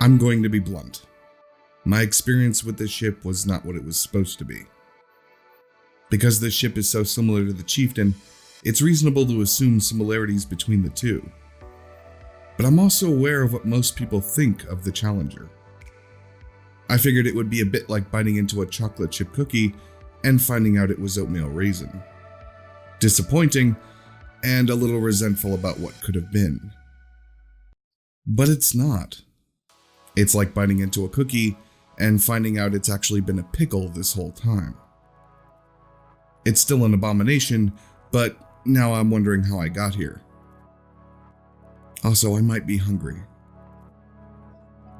I'm going to be blunt. My experience with this ship was not what it was supposed to be. Because this ship is so similar to the Chieftain, it's reasonable to assume similarities between the two. But I'm also aware of what most people think of the Challenger. I figured it would be a bit like biting into a chocolate chip cookie and finding out it was oatmeal raisin. Disappointing, and a little resentful about what could have been. But it's not. It's like biting into a cookie and finding out it's actually been a pickle this whole time. It's still an abomination, but now I'm wondering how I got here. Also, I might be hungry.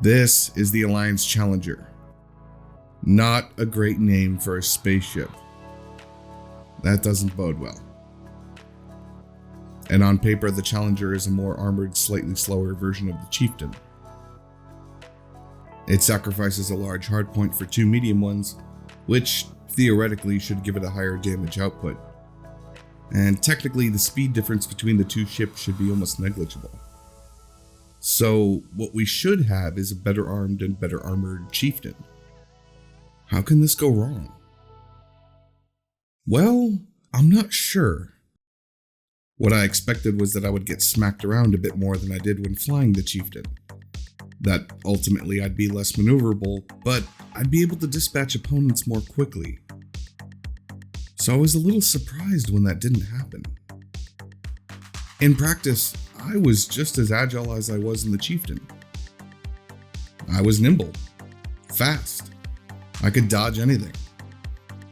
This is the Alliance Challenger. Not a great name for a spaceship. That doesn't bode well. And on paper, the Challenger is a more armored, slightly slower version of the Chieftain. It sacrifices a large hardpoint for two medium ones, which theoretically should give it a higher damage output. And technically, the speed difference between the two ships should be almost negligible. So, what we should have is a better armed and better armored Chieftain. How can this go wrong? Well, I'm not sure. What I expected was that I would get smacked around a bit more than I did when flying the Chieftain. That ultimately I'd be less maneuverable, but I'd be able to dispatch opponents more quickly. So I was a little surprised when that didn't happen. In practice, I was just as agile as I was in the Chieftain. I was nimble, fast. I could dodge anything.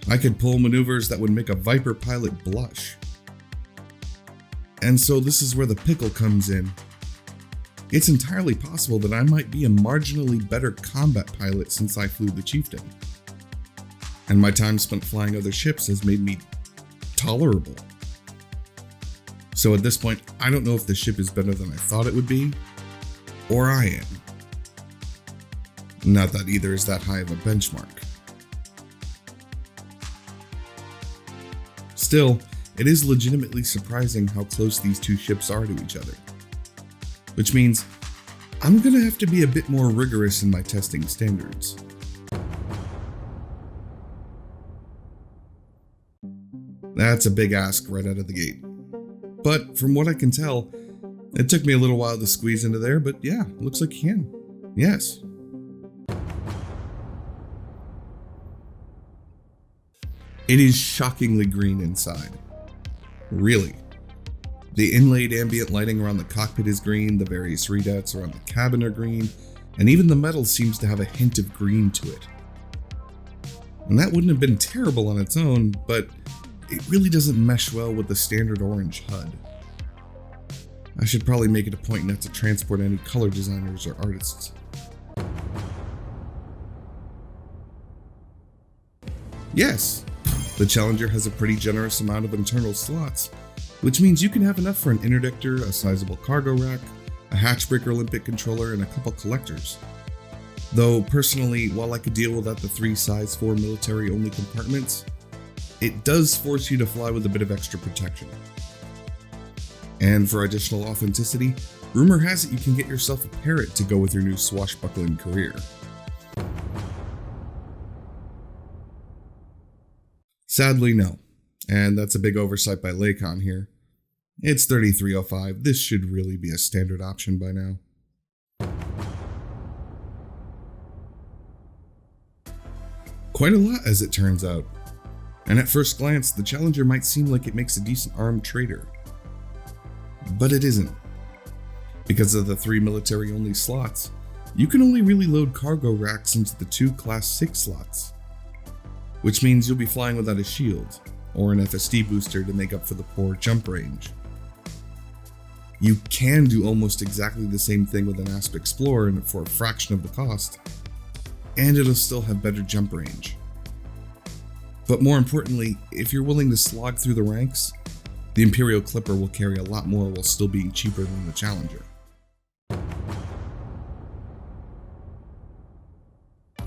I could pull maneuvers that would make a Viper pilot blush. And so this is where the pickle comes in. It's entirely possible that I might be a marginally better combat pilot since I flew the Chieftain. And my time spent flying other ships has made me tolerable. So at this point, I don't know if the ship is better than I thought it would be, or I am. Not that either is that high of a benchmark. Still, it is legitimately surprising how close these two ships are to each other. Which means I'm gonna have to be a bit more rigorous in my testing standards. That's a big ask right out of the gate. But from what I can tell, it took me a little while to squeeze into there, but yeah, looks like you can. Yes. It is shockingly green inside. Really. The inlaid ambient lighting around the cockpit is green, the various readouts around the cabin are green, and even the metal seems to have a hint of green to it. And that wouldn't have been terrible on its own, but it really doesn't mesh well with the standard orange HUD. I should probably make it a point not to transport any color designers or artists. Yes, the Challenger has a pretty generous amount of internal slots, which means you can have enough for an interdictor, a sizable cargo rack, a hatchbreaker limpet controller, and a couple collectors. Though personally, while I could deal without the 3 size 4 military-only compartments, it does force you to fly with a bit of extra protection. And for additional authenticity, rumor has it you can get yourself a parrot to go with your new swashbuckling career. Sadly, no. And that's a big oversight by Lakon here. It's 3305, this should really be a standard option by now. Quite a lot as it turns out. And at first glance, the Challenger might seem like it makes a decent armed trader. But it isn't. Because of the 3 military-only slots, you can only really load cargo racks into the 2 Class 6 slots. Which means you'll be flying without a shield, or an FSD booster to make up for the poor jump range. You can do almost exactly the same thing with an Asp Explorer for a fraction of the cost, and it'll still have better jump range. But more importantly, if you're willing to slog through the ranks, the Imperial Clipper will carry a lot more while still being cheaper than the Challenger.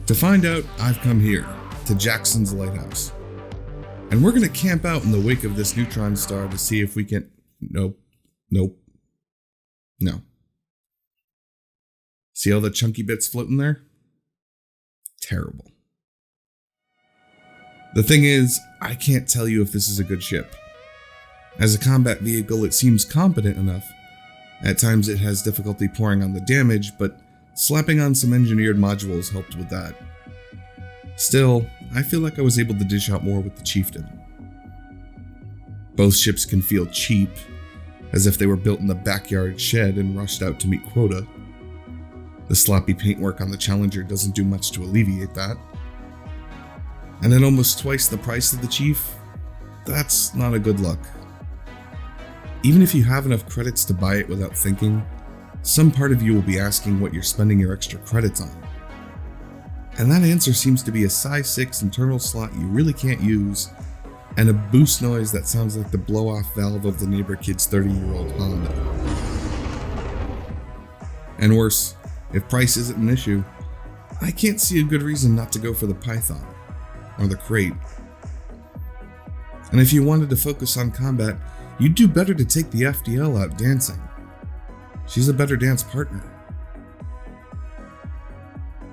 To find out, I've come here, to Jackson's Lighthouse. And we're gonna camp out in the wake of this neutron star to see if we can... Nope. See all the chunky bits floating there? Terrible. The thing is, I can't tell you if this is a good ship. As a combat vehicle, it seems competent enough. At times it has difficulty pouring on the damage, but slapping on some engineered modules helped with that. Still, I feel like I was able to dish out more with the Chieftain. Both ships can feel cheap, as if they were built in the backyard shed and rushed out to meet quota. The sloppy paintwork on the Challenger doesn't do much to alleviate that. And at almost twice the price of the Chief, that's not a good look. Even if you have enough credits to buy it without thinking, some part of you will be asking what you're spending your extra credits on. And that answer seems to be a size 6 internal slot you really can't use, and a boost noise that sounds like the blow-off valve of the neighbor kid's 30-year-old Honda. And worse, if price isn't an issue, I can't see a good reason not to go for the Python, or the Crate. And if you wanted to focus on combat, you'd do better to take the FDL out dancing. She's a better dance partner.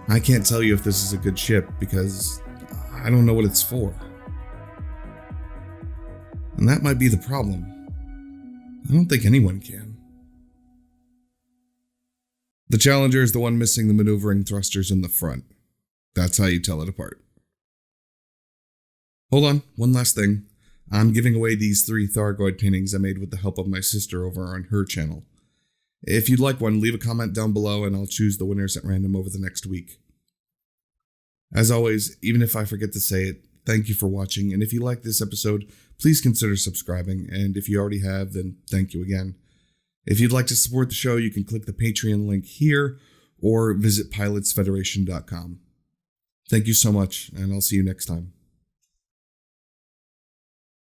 I can't tell you if this is a good ship because I don't know what it's for. And that might be the problem. I don't think anyone can. The Challenger is the one missing the maneuvering thrusters in the front. That's how you tell it apart. Hold on, one last thing. I'm giving away these 3 Thargoid paintings I made with the help of my sister over on her channel. If you'd like one, leave a comment down below and I'll choose the winners at random over the next week. As always, even if I forget to say it, thank you for watching, and if you like this episode, please consider subscribing, and if you already have, then thank you again. If you'd like to support the show, you can click the Patreon link here, or visit pilotsfederation.com. Thank you so much, and I'll see you next time.